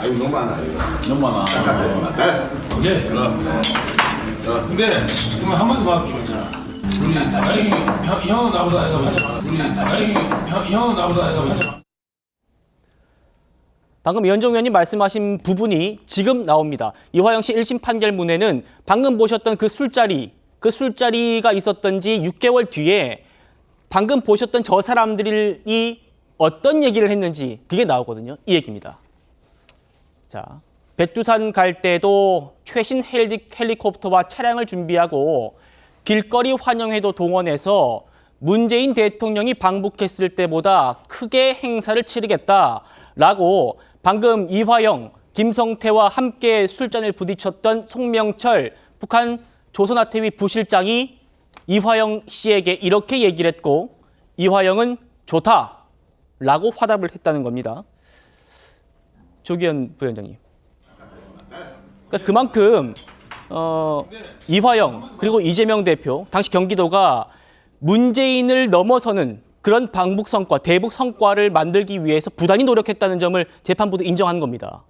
아이고 너무 많아 이거. 너무 많아. 깜깜해. 맞다. 오케이. 그럼. 근데 그러면 한마디만 할게 괜찮아. 우리 아니 형은 나보다 애가 하지 마. 우리 아니 형은 나보다 애가 하지 마. 방금 이현정 의원님 말씀하신 부분이 지금 나옵니다. 이화영 씨 1심 판결문에는 방금 보셨던 그 술자리가 있었던 지 6개월 뒤에 방금 보셨던 저 사람들이 어떤 얘기를 했는지 그게 나오거든요. 이 얘기입니다. 자, 백두산 갈 때도 최신 헬리콥터와 차량을 준비하고 길거리 환영회도 동원해서 문재인 대통령이 방북했을 때보다 크게 행사를 치르겠다라고 방금 이화영, 김성태와 함께 술잔을 부딪혔던 송명철 북한 조선아태위 부실장이 이화영 씨에게 이렇게 얘기를 했고 이화영은 좋다라고 화답을 했다는 겁니다. 조기현 부위원장님. 그러니까 그만큼 이화영 그리고 이재명 대표 당시 경기도가 문재인을 넘어서는 그런 방북 성과, 대북 성과를 만들기 위해서 부단히 노력했다는 점을 재판부도 인정한 겁니다.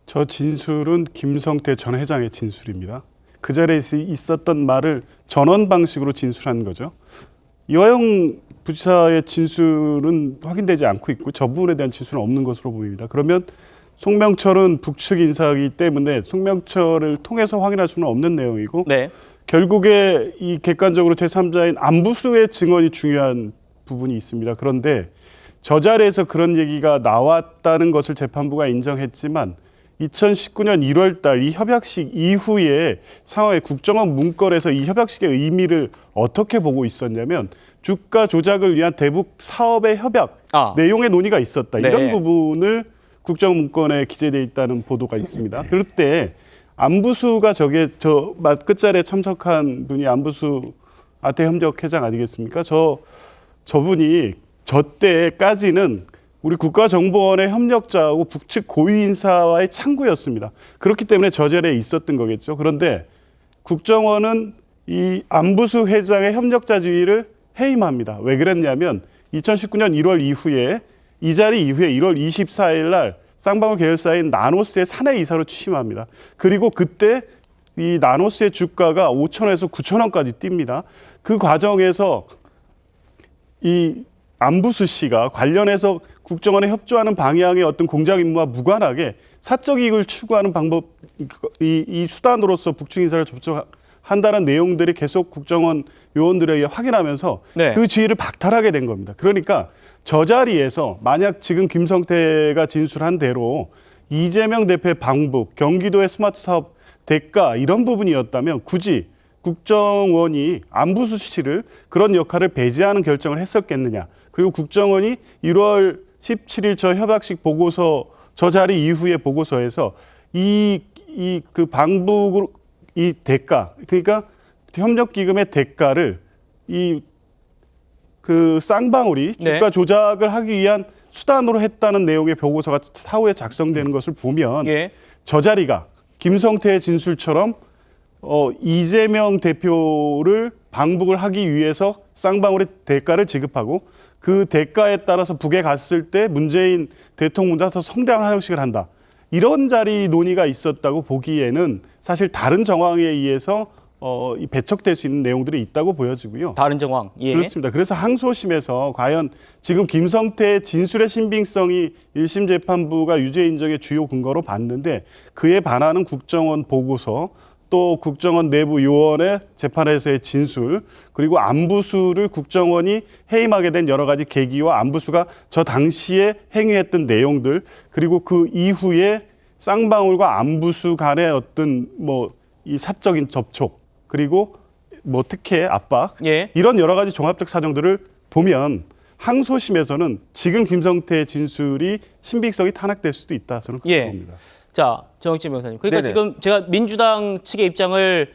저 진술은 김성태 전 회장의 진술입니다. 그 자리에 있었던 말을 전원 방식으로 진술한 거죠. 이화영 부지사의 진술은 확인되지 않고 있고 저 부분에 대한 진술은 없는 것으로 보입니다. 그러면 송명철은 북측 인사이기 때문에 송명철을 통해서 확인할 수는 없는 내용이고 네. 결국에 이 객관적으로 제3자인 안부수의 증언이 중요한 부분이 있습니다. 그런데 저 자리에서 그런 얘기가 나왔다는 것을 재판부가 인정했지만 2019년 1월 달 이 협약식 이후에 상황에 국정원 문건에서 이 협약식의 의미를 어떻게 보고 있었냐면 주가 조작을 위한 대북 사업의 협약 내용의 논의가 있었다. 네. 이런 부분을 국정원 문건에 기재되어 있다는 보도가 있습니다. 그럴 때 안부수가 저 끝자리에 참석한 분이 안부수 아태협력회장 아니겠습니까? 저분이 저 때까지는 우리 국가정보원의 협력자하고 북측 고위 인사와의 창구였습니다. 그렇기 때문에 저 자리에 있었던 거겠죠. 그런데 국정원은 이 안부수 회장의 협력자 지위를 해임합니다. 왜 그랬냐면 2019년 1월 이후에 이 자리 이후에 1월 24일 날 쌍방울 계열사인 나노스의 사내 이사로 취임합니다. 그리고 그때 이 나노스의 주가가 5,000원에서 9,000원까지 뜁니다. 그 과정에서 이 안부수 씨가 관련해서 국정원에 협조하는 방향의 어떤 공작 임무와 무관하게 사적 이익을 추구하는 방법, 이 수단으로서 북측 인사를 접촉한다는 내용들이 계속 국정원 요원들에게 확인하면서 네. 그 지위를 박탈하게 된 겁니다. 그러니까 저 자리에서 만약 지금 김성태가 진술한 대로 이재명 대표의 방북, 경기도의 스마트 사업 대가 이런 부분이었다면 굳이 국정원이 안부수 씨를 그런 역할을 배제하는 결정을 했었겠느냐. 그리고 국정원이 1월 17일 저 협약식 보고서 저 자리 이후의 보고서에서 그 방북 이 대가 그러니까 협력기금의 대가를 그 쌍방울이 주가 조작을 하기 위한 수단으로 했다는 내용의 보고서가 사후에 작성되는 것을 보면 저 자리가 김성태의 진술처럼 이재명 대표를 방북을 하기 위해서 쌍방울의 대가를 지급하고 그 대가에 따라서 북에 갔을 때 문재인 대통령보다 더 성대한 환영식을 한다. 이런 자리 논의가 있었다고 보기에는 사실 다른 정황에 의해서 배척될 수 있는 내용들이 있다고 보여지고요. 다른 정황. 예. 그렇습니다. 그래서 항소심에서 과연 지금 김성태의 진술의 신빙성이 1심 재판부가 유죄 인정의 주요 근거로 봤는데 그에 반하는 국정원 보고서 또 국정원 내부 요원의 재판에서의 진술 그리고 안부수를 국정원이 해임하게 된 여러 가지 계기와 안부수가 저 당시에 행위했던 내용들 그리고 그 이후에 쌍방울과 안부수 간의 어떤 이 사적인 접촉 그리고 특혜 압박 이런 여러 가지 종합적 사정들을 보면 항소심에서는 지금 김성태의 진술이 신빙성이 탄압될 수도 있다 저는 그렇게 봅니다. 자, 정익진 변호사님. 그러니까 지금 제가 민주당 측의 입장을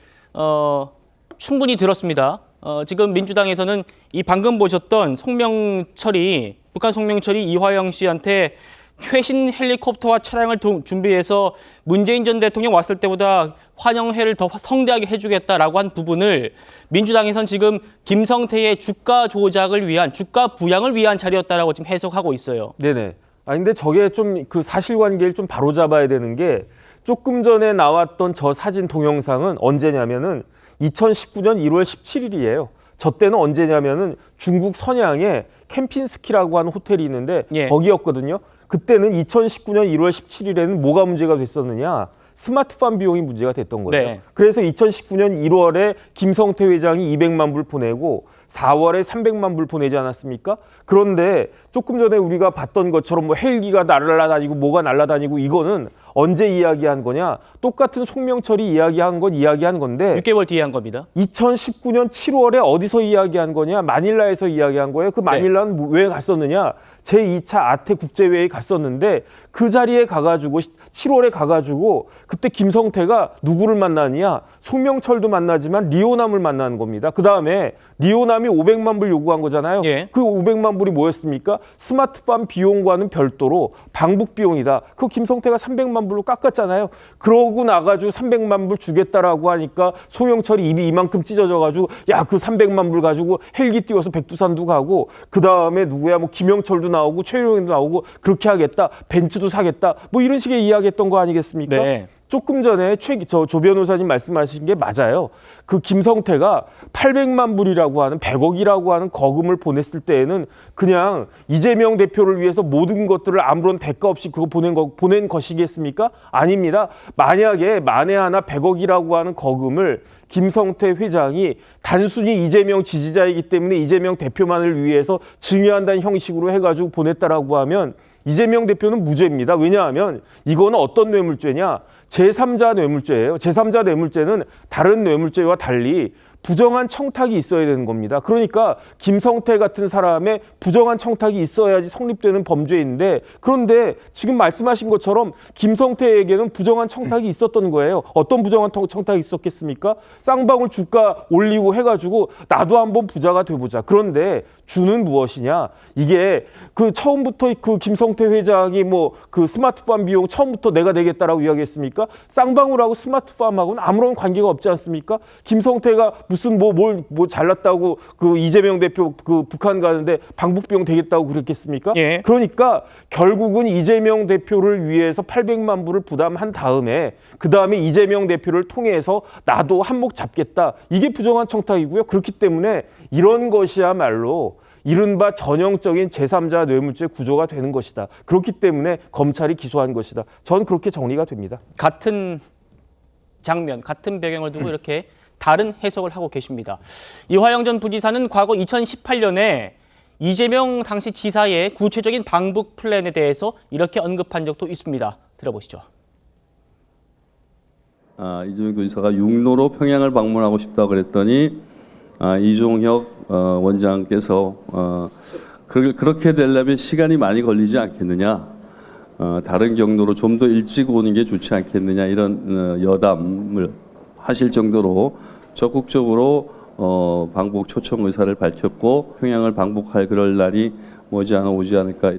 충분히 들었습니다. 지금 민주당에서는 이 방금 보셨던 북한 송명철이 이화영 씨한테 최신 헬리콥터와 차량을 준비해서 문재인 전 대통령 왔을 때보다 환영회를 더 성대하게 해주겠다라고 한 부분을 민주당에선 지금 김성태의 주가 조작을 위한, 주가 부양을 위한 자리였다라고 지금 해석하고 있어요. 네네. 아니 근데 저게 좀 그 사실관계를 좀 바로잡아야 되는 게 조금 전에 나왔던 저 사진 동영상은 언제냐면은 2019년 1월 17일이에요. 저 때는 언제냐면은 중국 선양에 캠핀스키라고 하는 호텔이 있는데 예. 거기였거든요. 그때는 2019년 1월 17일에는 뭐가 문제가 됐었느냐? 스마트폰 비용이 문제가 됐던 거예요. 네. 그래서 2019년 1월에 김성태 회장이 200만 불 보내고 4월에 300만 불 보내지 않았습니까? 그런데 조금 전에 우리가 봤던 것처럼 뭐 헬기가 날아다니고 뭐가 날아다니고 이거는 언제 이야기한 거냐? 똑같은 송명철이 이야기한 건데 6개월 뒤에 한 겁니다. 2019년 7월에 어디서 이야기한 거냐? 마닐라에서 이야기한 거예요. 그 마닐라는 왜 갔었느냐? 제2차 아태 국제회의에 갔었는데 그 자리에 가가지고 7월에 가가지고 그때 김성태가 누구를 만나느냐? 송명철도 만나지만 리오남을 만나는 겁니다. 그 다음에 리오남이 500만 불 요구한 거잖아요. 예. 그 500만 불이 뭐였습니까? 스마트폰 비용과는 별도로 방북 비용이다. 그 김성태가 300만 불로 깎았잖아요. 그러고 나가지고 300만 불 주겠다라고 하니까 송영철이 입이 이만큼 찢어져가지고 야, 그 300만 불 가지고 헬기 띄워서 백두산도 가고 그 다음에 누구야 뭐 김영철도 나오고 최용현도 나오고 그렇게 하겠다. 벤츠도 사겠다. 뭐 이런 식의 이야기했던 거 아니겠습니까? 네. 조금 전에 조 변호사님 말씀하신 게 맞아요. 그 김성태가 800만 불이라고 하는 100억이라고 하는 거금을 보냈을 때에는 그냥 이재명 대표를 위해서 모든 것들을 아무런 대가 없이 그거 보낸 것이겠습니까? 아닙니다. 만약에 만에 하나 100억이라고 하는 거금을 김성태 회장이 단순히 이재명 지지자이기 때문에 이재명 대표만을 위해서 증여한다는 형식으로 해가지고 보냈다라고 하면 이재명 대표는 무죄입니다. 왜냐하면 이거는 어떤 뇌물죄냐? 제3자 뇌물죄예요. 제3자 뇌물죄는 다른 뇌물죄와 달리 부정한 청탁이 있어야 되는 겁니다. 그러니까 김성태 같은 사람의 부정한 청탁이 있어야지 성립되는 범죄인데 그런데 지금 말씀하신 것처럼 김성태에게는 부정한 청탁이 있었던 거예요. 어떤 부정한 청탁이 있었겠습니까? 쌍방울 주가 올리고 해가지고 나도 한번 부자가 돼보자. 그런데 주는 무엇이냐? 이게 그 처음부터 그 김성태 회장이 뭐 그 스마트폰 비용 처음부터 내가 내겠다라고 이야기했습니까? 쌍방울하고 스마트폰하고는 아무런 관계가 없지 않습니까? 김성태가 무슨 뭐 잘났다고 그 이재명 대표 그 북한 가는데 방북 비용 되겠다고 그랬겠습니까? 예. 그러니까 결국은 이재명 대표를 위해서 800만 불을 부담한 다음에 그 다음에 이재명 대표를 통해서 나도 한몫 잡겠다. 이게 부정한 청탁이고요. 그렇기 때문에 이런 것이야말로 이른바 전형적인 제3자 뇌물죄 구조가 되는 것이다. 그렇기 때문에 검찰이 기소한 것이다. 전 그렇게 정리가 됩니다. 같은 장면, 같은 배경을 두고 이렇게 다른 해석을 하고 계십니다. 이화영 전 부지사는 과거 2018년에 이재명 당시 지사의 구체적인 방북 플랜에 대해서 이렇게 언급한 적도 있습니다. 들어보시죠. 이재명 도지사가 육로로 평양을 방문하고 싶다고 그랬더니 이종혁 원장께서 그렇게 되려면 시간이 많이 걸리지 않겠느냐, 다른 경로로 좀 더 일찍 오는 게 좋지 않겠느냐 이런 여담을 하실 정도로 적극적으로 방북 초청 의사를 밝혔고 평양을 방북할 그럴 날이 머지않아 오지 않을까.